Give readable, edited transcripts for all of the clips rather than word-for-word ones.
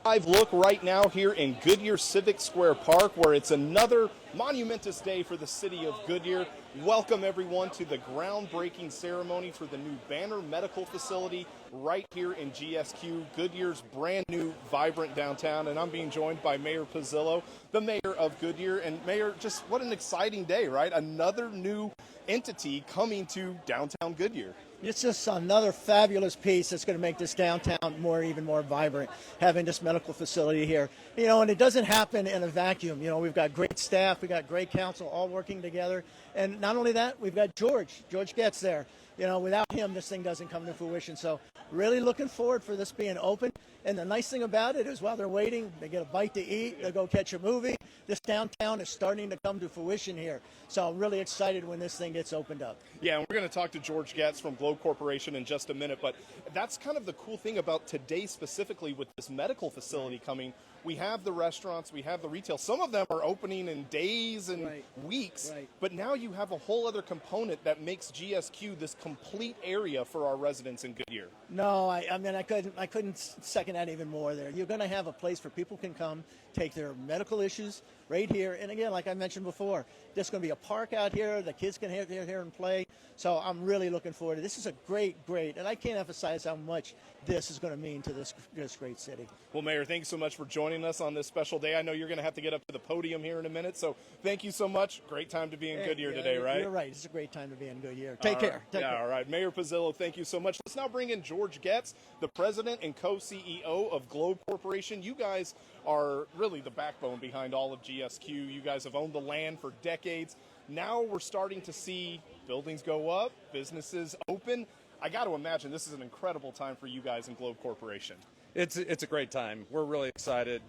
Live look right now here in Goodyear Civic Square Park, where it's another monumentous day for the city of Goodyear. Welcome everyone to the groundbreaking ceremony for the new Banner Medical Facility right here in GSQ, Goodyear's brand new vibrant downtown. And I'm being joined by Mayor Pizzillo, the mayor of Goodyear. And Mayor, just what an exciting day, right? Another new entity coming to downtown Goodyear. It's just another fabulous piece that's going to make this downtown even more vibrant, having this medical facility here. And it doesn't happen in a vacuum. We've got great staff, we've got great council all working together. And not only that, we've got George Getz there. Without him, this thing doesn't come to fruition. So really looking forward for this being open. And the nice thing about it is while they're waiting, they get a bite to eat, they go catch a movie. This downtown is starting to come to fruition here. So I'm really excited when this thing gets opened up. Yeah, and we're going to talk to George Getz from Globe Corporation in just a minute. But that's kind of the cool thing about today specifically with this medical facility coming. We have the restaurants, we have the retail. Some of them are opening in days and weeks, but now you have a whole other component that makes GSQ this complete area for our residents in Goodyear. No, I couldn't second that even more there. You're going to have a place where people can come, take their medical issues right here. And again, like I mentioned before, there's going to be a park out here. The kids can get here and play. So I'm really looking forward to this. This is a great, and I can't emphasize how much this is going to mean to this great city. Well, Mayor, thanks so much for joining us on this special day. I know you're going to have to get up to the podium here in a minute, so thank you so much. Great time to be in Goodyear today, right? You're right. It's a great time to be in Goodyear. Take care. All right. Mayor Pizzillo, thank you so much. Let's now bring in George Getz, the president and co-CEO of Globe Corporation. You guys are really the backbone behind all of GSQ. You guys have owned the land for decades. Now we're starting to see buildings go up, businesses open. I got to imagine this is an incredible time for you guys in Globe Corporation. It's a great time. We're really excited.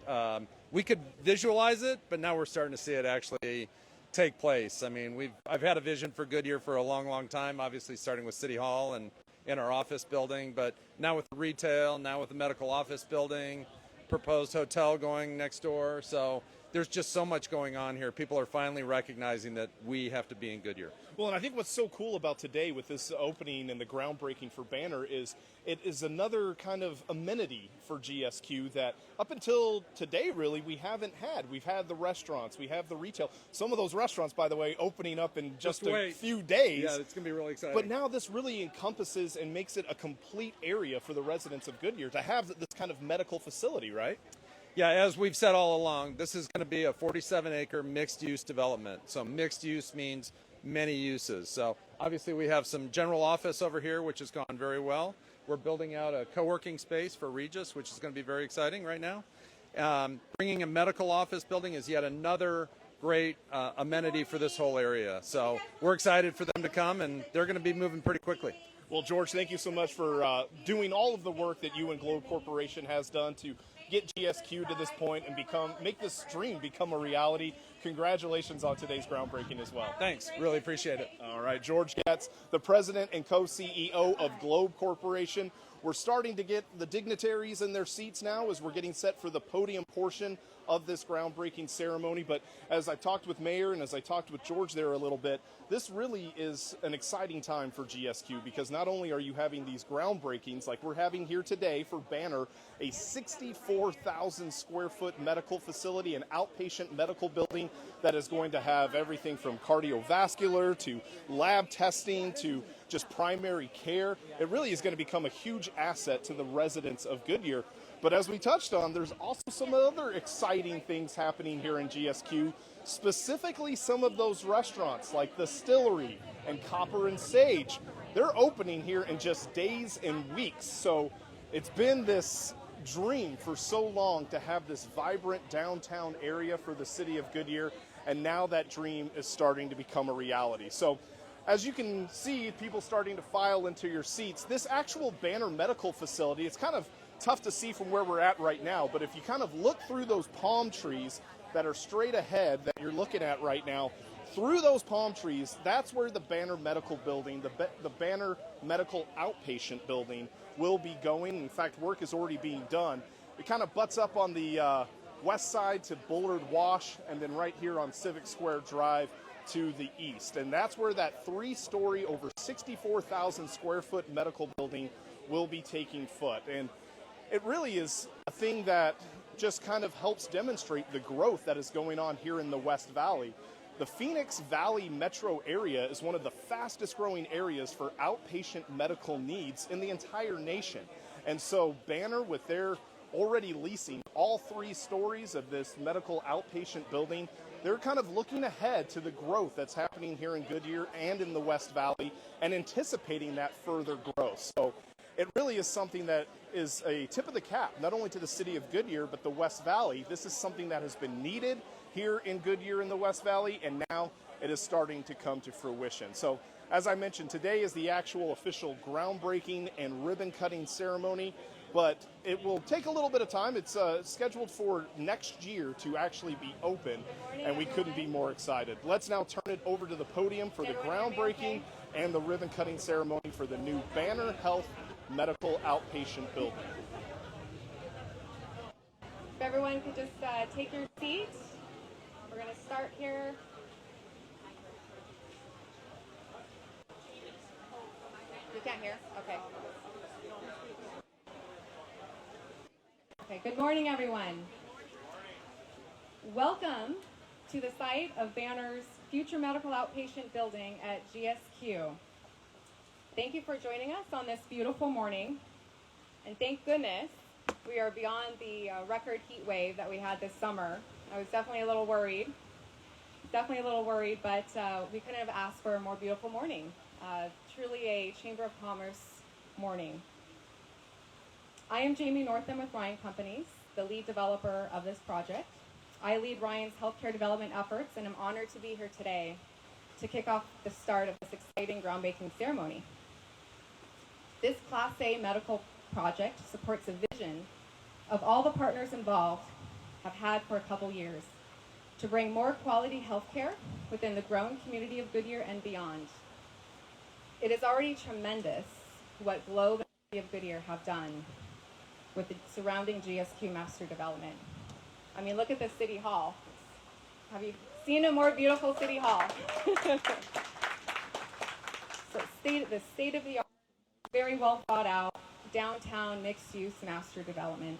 We could visualize it, but now we're starting to see it actually take place. I mean, I've had a vision for Goodyear for a long, long time, obviously starting with City Hall and in our office building, but now with the retail, now with the medical office building, proposed hotel going next door. So there's just so much going on here. People are finally recognizing that we have to be in Goodyear. Well, and I think what's so cool about today with this opening and the groundbreaking for Banner is it is another kind of amenity for GSQ that up until today, really, we haven't had. We've had the restaurants, we have the retail. Some of those restaurants, by the way, opening up in just a few days. Yeah, it's going to be really exciting. But now this really encompasses and makes it a complete area for the residents of Goodyear to have this kind of medical facility, right? Yeah, as we've said all along, this is going to be a 47-acre mixed-use development. So mixed use means many uses. So obviously we have some general office over here, which has gone very well. We're building out a co-working space for Regis, which is going to be very exciting right now. Bringing a medical office building is yet another great amenity for this whole area. So we're excited for them to come, and they're going to be moving pretty quickly. Well, George, thank you so much for doing all of the work that you and Globe Corporation has done to get GSQ to this point and make this dream become a reality. Congratulations on today's groundbreaking as well. Thanks. Really appreciate it. All right, George Getz, the president and co-CEO of Globe Corporation. We're starting to get the dignitaries in their seats now as we're getting set for the podium portion of this groundbreaking ceremony. But as I talked with Mayor and as I talked with George there a little bit, this really is an exciting time for GSQ because not only are you having these groundbreakings like we're having here today for Banner, a 64,000 square foot medical facility, an outpatient medical building that is going to have everything from cardiovascular to lab testing to just primary care. It really is going to become a huge asset to the residents of Goodyear. But as we touched on, there's also some other exciting things happening here in GSQ, specifically some of those restaurants like the Stillery and Copper and Sage. They're opening here in just days and weeks. So it's been this dream for so long to have this vibrant downtown area for the city of Goodyear, and now that dream is starting to become a reality. So as you can see, people starting to file into your seats. This actual Banner Medical Facility, it's kind of tough to see from where we're at right now, but if you kind of look through those palm trees that are straight ahead that you're looking at right now, through those palm trees, that's where the Banner Medical Building, the Banner Medical Outpatient Building will be going. In fact, work is already being done. It kind of butts up on the west side to Bullard Wash, and then right here on Civic Square Drive to the east. And that's where that 3-story, over 64,000 square foot medical building will be taking foot. And it really is a thing that just kind of helps demonstrate the growth that is going on here in the West Valley. The Phoenix Valley metro area is one of the fastest growing areas for outpatient medical needs in the entire nation. And so Banner, with their already leasing all 3 stories of this medical outpatient building, they're kind of looking ahead to the growth that's happening here in Goodyear and in the West Valley and anticipating that further growth. So it really is something that is a tip of the cap, not only to the city of Goodyear, but the West Valley. This is something that has been needed here in Goodyear in the West Valley, and now it is starting to come to fruition. So, as I mentioned, today is the actual official groundbreaking and ribbon cutting ceremony, but it will take a little bit of time. It's scheduled for next year to actually be open, and we couldn't be more excited. Let's now turn it over to the podium for the groundbreaking and the ribbon cutting ceremony for the new Banner Health Medical Outpatient Building. If everyone could just take your seats. We're going to start here. You can't hear? Okay. Okay, good morning, everyone. Welcome to the site of Banner's future medical outpatient building at GSQ. Thank you for joining us on this beautiful morning. And thank goodness we are beyond the record heat wave that we had this summer. I was definitely a little worried. But we couldn't have asked for a more beautiful morning. Truly a Chamber of Commerce morning. I am Jamie Northam with Ryan Companies, the lead developer of this project. I lead Ryan's healthcare development efforts, and I'm honored to be here today to kick off the start of this exciting groundbreaking ceremony. This Class A medical project supports a vision of all the partners involved have had for a couple years to bring more quality healthcare within the growing community of Goodyear and beyond. It is already tremendous what Globe and the City of Goodyear have done with the surrounding GSQ master development. I mean, look at this City Hall. Have you seen a more beautiful City Hall? So the state-of-the-art, very well thought out, downtown mixed-use master development.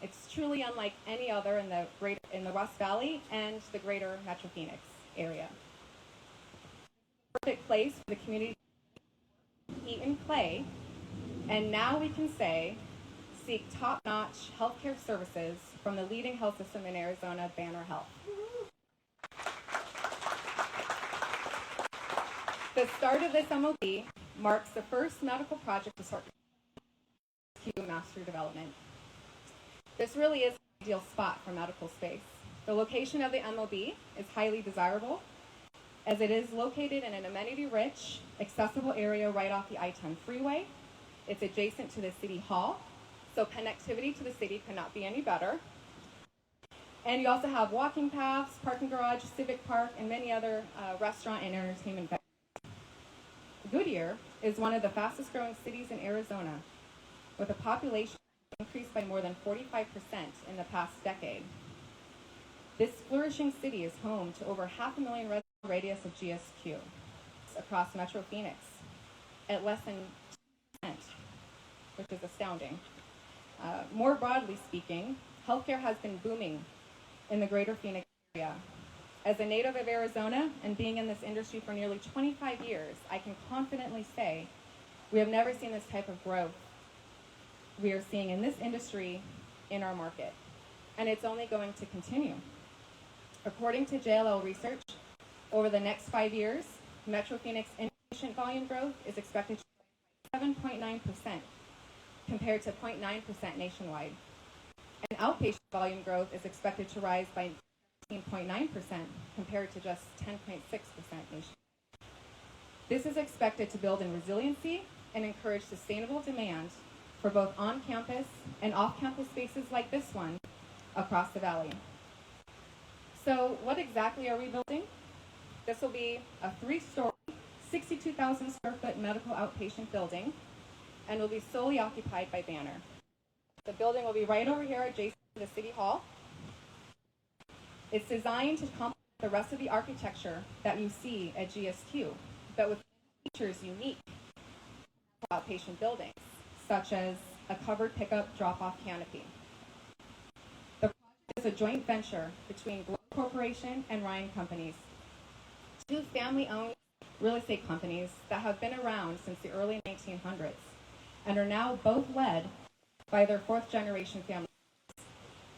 It's truly unlike any other in the West Valley and the greater Metro Phoenix area. Perfect place for the community to eat and play, and now we can say, seek top-notch healthcare services from the leading health system in Arizona, Banner Health. The start of this MOB marks the first medical project to start master development. This really is an ideal spot for medical space. The location of the MOB is highly desirable as it is located in an amenity-rich, accessible area right off the I-10 freeway. It's adjacent to the City Hall, so connectivity to the city could not be any better. And you also have walking paths, parking garage, civic park, and many other restaurant and entertainment venues. Goodyear is one of the fastest growing cities in Arizona, with a population increased by more than 45% in the past decade. This flourishing city is home to over 500,000 resident radius of GSQ across Metro Phoenix at less than 2%, which is astounding. More broadly speaking, healthcare has been booming in the greater Phoenix area. As a native of Arizona and being in this industry for nearly 25 years, I can confidently say we have never seen this type of growth we are seeing in this industry in our market, and it's only going to continue. According to JLL Research, over the next 5 years, Metro Phoenix inpatient volume growth is expected to rise 7.9% compared to 0.9% nationwide. And outpatient volume growth is expected to rise by 13.9% compared to just 10.6% nationwide. This is expected to build in resiliency and encourage sustainable demand for both on-campus and off-campus spaces like this one across the valley. So what exactly are we building? This will be a 3-story, 62,000 square foot medical outpatient building and will be solely occupied by Banner. The building will be right over here adjacent to the City Hall. It's designed to complement the rest of the architecture that you see at GSQ, but with features unique to outpatient buildings, such as a covered pickup drop-off canopy. The is a joint venture between Globe Corporation and Ryan Companies, two family-owned real estate companies that have been around since the early 1900s and are now both led by their fourth-generation family.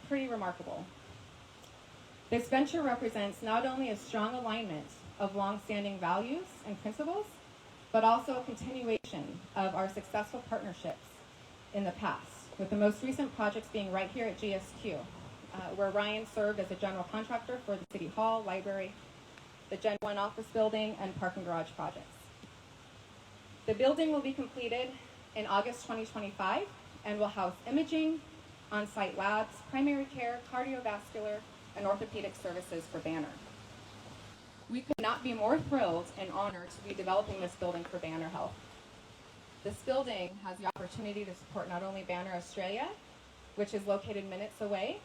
Pretty remarkable. This venture represents not only a strong alignment of long-standing values and principles, but also a continuation of our successful partnerships in the past, with the most recent projects being right here at GSQ, where Ryan served as a general contractor for the City Hall, library, the Gen 1 office building, and parking garage projects. The building will be completed in August 2025 and will house imaging, on-site labs, primary care, cardiovascular, and orthopedic services for Banner. We could not be more thrilled and honored to be developing this building for Banner Health. This building has the opportunity to support not only Banner Australia, which is located minutes away,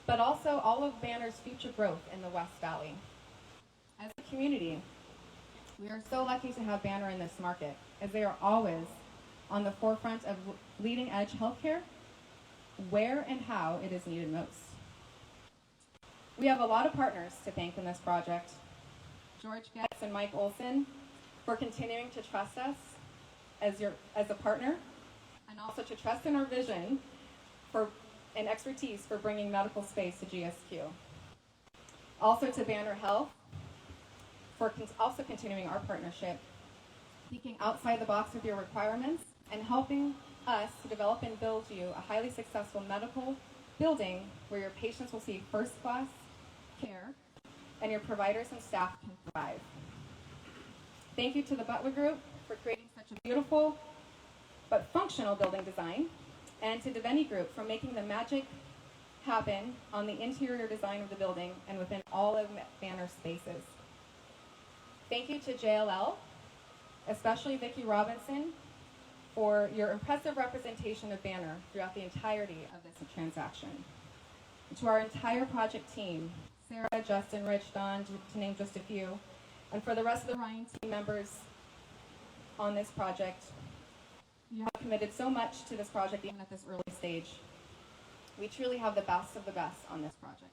but also all of Banner's future growth in the West Valley. As a community, we are so lucky to have Banner in this market, as they are always on the forefront of leading-edge healthcare, where and how it is needed most. We have a lot of partners to thank in this project. George Getz and Mike Olson for continuing to trust us as a partner, and also to trust in our vision and expertise for bringing medical space to GSQ. Also to Banner Health for also continuing our partnership, thinking outside the box with your requirements, and helping us to develop and build you a highly successful medical building where your patients will see first-class care and your providers and staff can thrive. Thank you to the Butler Group for creating such a beautiful but functional building design, and to Devaney Group for making the magic happen on the interior design of the building and within all of Banner's spaces. Thank you to JLL, especially Vicki Robinson, for your impressive representation of Banner throughout the entirety of this transaction. To our entire project team, Sarah, Justin, Rich, Don, to name just a few, and for the rest of the Ryan team members on this project, you have committed so much to this project even at this early stage. We truly have the best of the best on this project.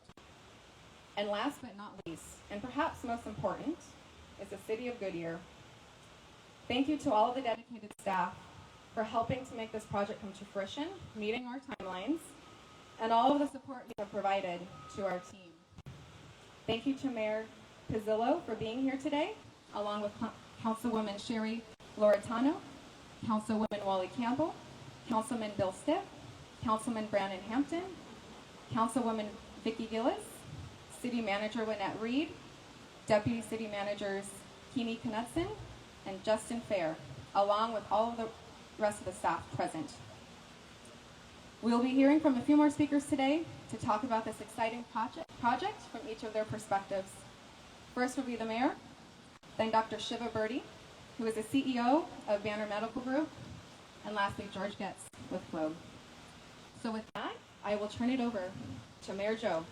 And last but not least, and perhaps most important, is the City of Goodyear. Thank you to all of the dedicated staff for helping to make this project come to fruition, meeting our timelines, and all of the support you have provided to our team. Thank you to Mayor Pizzillo for being here today, along with Councilwoman Sherry Loretano, Councilwoman Wally Campbell, Councilman Bill Stiff, Councilman Brandon Hampton, Councilwoman Vicki Gillis, City Manager Lynette Reed, Deputy City Managers Keeney Knudsen and Justin Fair, along with all of the rest of the staff present. We'll be hearing from a few more speakers today to talk about this exciting project from each of their perspectives. First will be the Mayor, then Dr. Shiva Birdie, who is the CEO of Banner Medical Group, and lastly, George Getz with Globe. So with that, I will turn it over to Mayor Joe.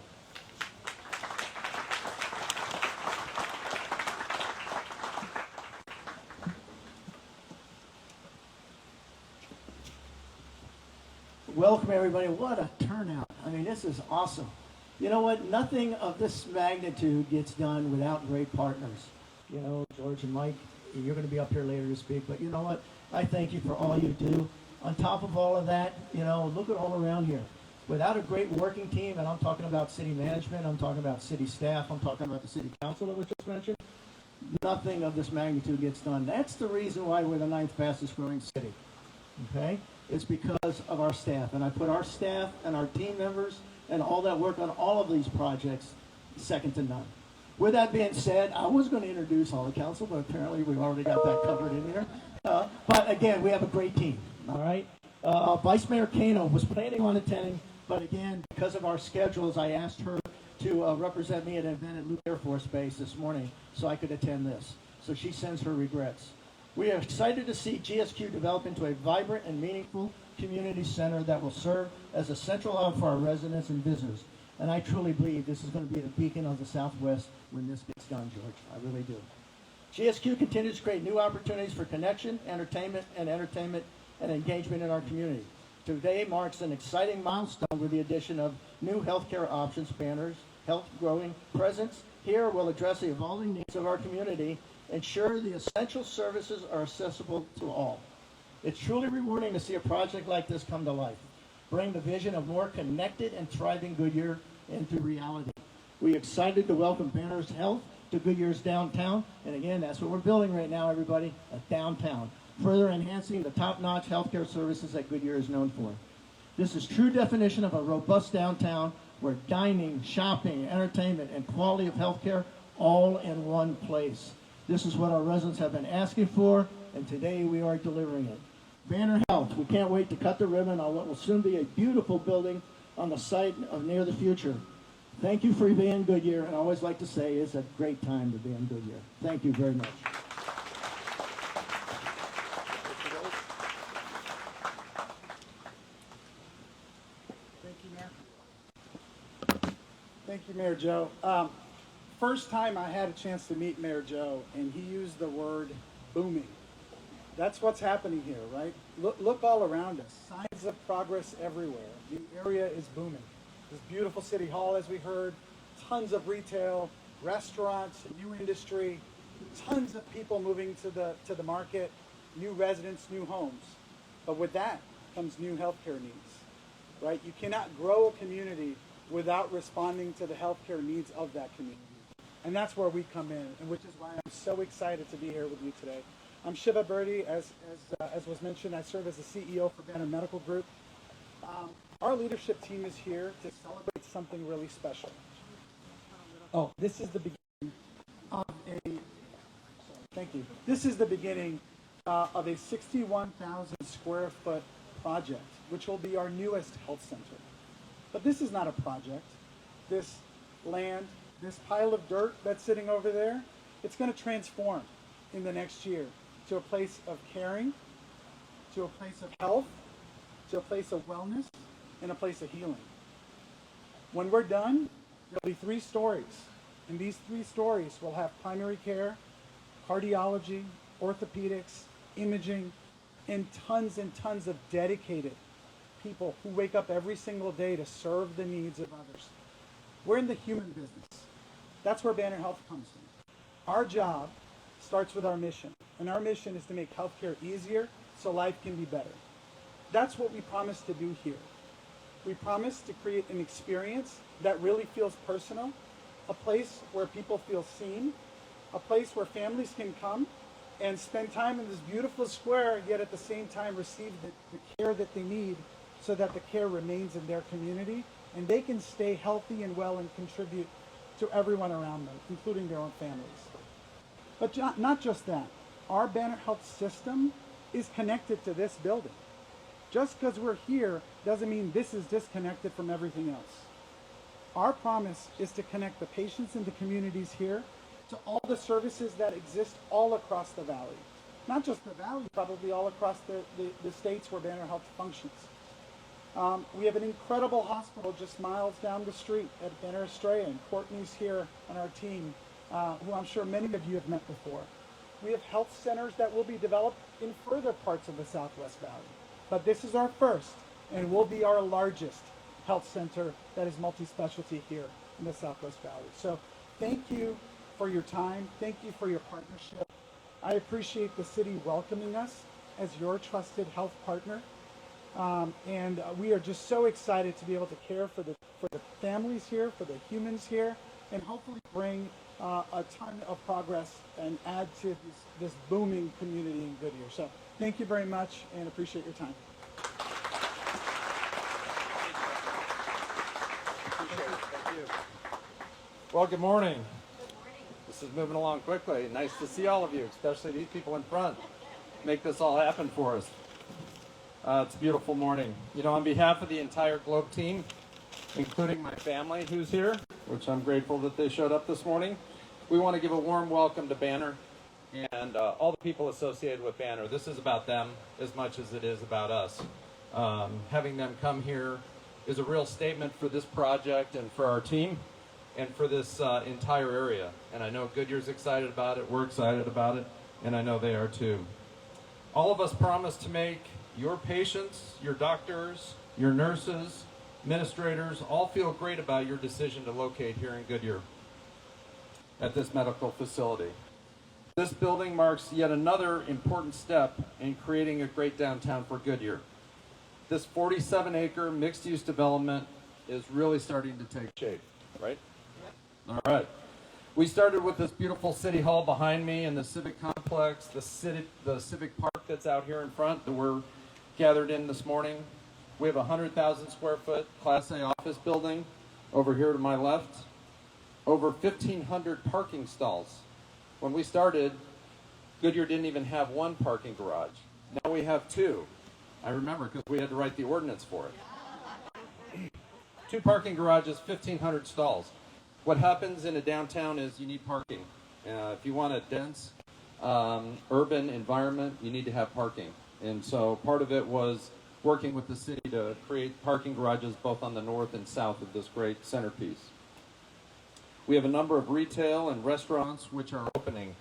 Welcome, everybody. What a turnout. I mean, this is awesome. You know what? Nothing of this magnitude gets done without great partners. You know, George and Mike, you're going to be up here later to speak, but you know what? I thank you for all you do. On top of all of that, you know, look at all around here. Without a great working team, and I'm talking about city management, I'm talking about city staff, I'm talking about the city council that was just mentioned, nothing of this magnitude gets done. That's the reason why we're the 9th fastest growing city. Okay? It's because of our staff. And I put our staff and our team members and all that work on all of these projects second to none. With that being said, I was going to introduce all the council, but apparently we've already got that covered in here. But again, we have a great team, all right? Vice Mayor Kano was planning on attending, but again, because of our schedules, I asked her to represent me at an event at Luke Air Force Base this morning so I could attend this. So she sends her regrets. We are excited to see GSQ develop into a vibrant and meaningful community center that will serve as a central hub for our residents and visitors. And I truly believe this is going to be the beacon of the Southwest when this gets done, George. I really do. GSQ continues to create new opportunities for connection, entertainment and engagement in our community. Today marks an exciting milestone with the addition of new healthcare options banners. Health growing presence here will address the evolving needs of our community, ensure the essential services are accessible to all. It's truly rewarding to see a project like this come to life, bring the vision of more connected and thriving Goodyear into reality. We're excited to welcome Banner's Health to Goodyear's downtown, and again, that's what we're building right now, everybody, a downtown, further enhancing the top-notch healthcare services that Goodyear is known for. This is true definition of a robust downtown where dining, shopping, entertainment, and quality of healthcare all in one place. This is what our residents have been asking for, and today we are delivering it. Banner Health, we can't wait to cut the ribbon on what will soon be a beautiful building on the site of near the future. Thank you for being Goodyear, and I always like to say it's a great time to be in Goodyear. Thank you very much. Thank you, Mayor. Thank you, Mayor Joe. First time I had a chance to meet Mayor Joe, and he used the word booming. That's what's happening here, right? Look all around us. Signs of progress everywhere. The area is booming. This beautiful city hall, as we heard, tons of retail, restaurants, new industry, tons of people moving to the market, new residents, new homes. But with that comes new healthcare needs, right? You cannot grow a community without responding to the healthcare needs of that community. And that's where we come in, and which is why I'm so excited to be here with you today. I'm Shiva Birdie. As was mentioned, I serve as the CEO for Banner Medical Group. Our leadership team is here to celebrate something really special. Oh, this is the beginning of thank you. This is the beginning of a 61,000 square foot project, which will be our newest health center. But this is not a project. This land, this pile of dirt that's sitting over there, it's going to transform in the next year to a place of caring, to a place of health, to a place of wellness, and a place of healing. When we're done, there'll be 3 stories. And these 3 stories will have primary care, cardiology, orthopedics, imaging, and tons of dedicated people who wake up every single day to serve the needs of others. We're in the human business. That's where Banner Health comes in. Our job starts with our mission, and our mission is to make healthcare easier so life can be better. That's what we promise to do here. We promise to create an experience that really feels personal, a place where people feel seen, a place where families can come and spend time in this beautiful square, yet at the same time receive the care that they need so that the care remains in their community and they can stay healthy and well and contribute to everyone around them, including their own families. But not just that. Our Banner Health system is connected to this building. Just because we're here doesn't mean this is disconnected from everything else. Our promise is to connect the patients and the communities here to all the services that exist all across the valley. Not just the valley, probably all across the states where Banner Health functions. We have an incredible hospital just miles down the street at Banner Estrella, and Courtney's here on our team, who I'm sure many of you have met before. We have health centers that will be developed in further parts of the Southwest Valley. But this is our first and will be our largest health center that is multi-specialty here in the Southwest Valley. So thank you for your time. Thank you for your partnership. I appreciate the city welcoming us as your trusted health partner. And we are just so excited to be able to care for the families here, for the humans here, and hopefully bring a ton of progress and add to this booming community in Goodyear. So thank you very much and appreciate your time. Thank you. Well, good morning. This is moving along quickly. Nice to see all of you, especially these people in front. Make this all happen for us. It's a beautiful morning. You know, on behalf of the entire Globe team, including my family who's here, which I'm grateful that they showed up this morning, we want to give a warm welcome to Banner and all the people associated with Banner. This is about them as much as it is about us. Having them come here is a real statement for this project and for our team and for this entire area. And I know Goodyear's excited about it, we're excited about it, and I know they are too. All of us promise to make your patients, your doctors, your nurses, administrators all feel great about your decision to locate here in Goodyear at this medical facility. This building marks yet another important step in creating a great downtown for Goodyear. This 47-acre mixed-use development is really starting to take shape, right? All right. We started with this beautiful city hall behind me and the civic complex, the civic park that's out here in front that we're gathered in this morning. We have a 100,000 square foot Class A office building over here to my left. Over 1,500 parking stalls. When we started, Goodyear didn't even have one parking garage. Now we have two. I remember because we had to write the ordinance for it. 2 parking garages, 1,500 stalls. What happens in a downtown is you need parking. If you want a dense urban environment, you need to have parking. And so part of it was working with the city to create parking garages both on the north and south of this great centerpiece. We have a number of retail and restaurants which are opening.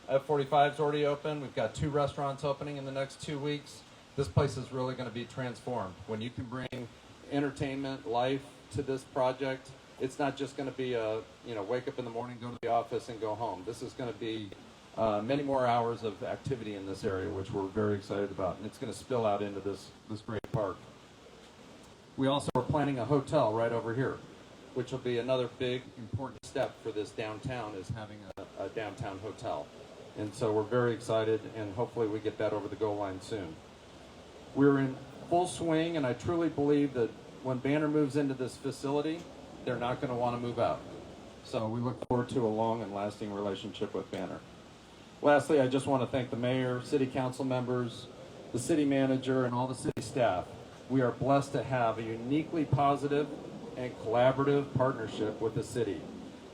F45 is already open. We've got 2 restaurants opening in the next 2 weeks. This place is really going to be transformed. When you can bring entertainment, life to this project, it's not just going to be a, wake up in the morning, go to the office, and go home. This is going to be many more hours of activity in this area, which we're very excited about, and it's going to spill out into this great park. We also are planning a hotel right over here, which will be another big, important step for this downtown, is having a downtown hotel. And so we're very excited, and hopefully we get that over the goal line soon. We're in full swing, and I truly believe that when Banner moves into this facility, they're not going to want to move out. So we look forward to a long and lasting relationship with Banner. Lastly, I just want to thank the mayor, city council members, the city manager, and all the city staff. We are blessed to have a uniquely positive and collaborative partnership with the city.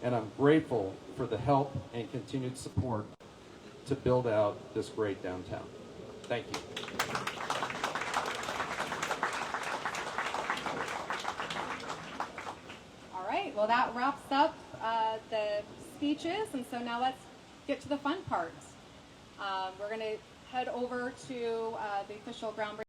And I'm grateful for the help and continued support to build out this great downtown. Thank you. All right, well, that wraps up the speeches, and so now let's get to the fun part. We're going to head over to the official groundbreaking.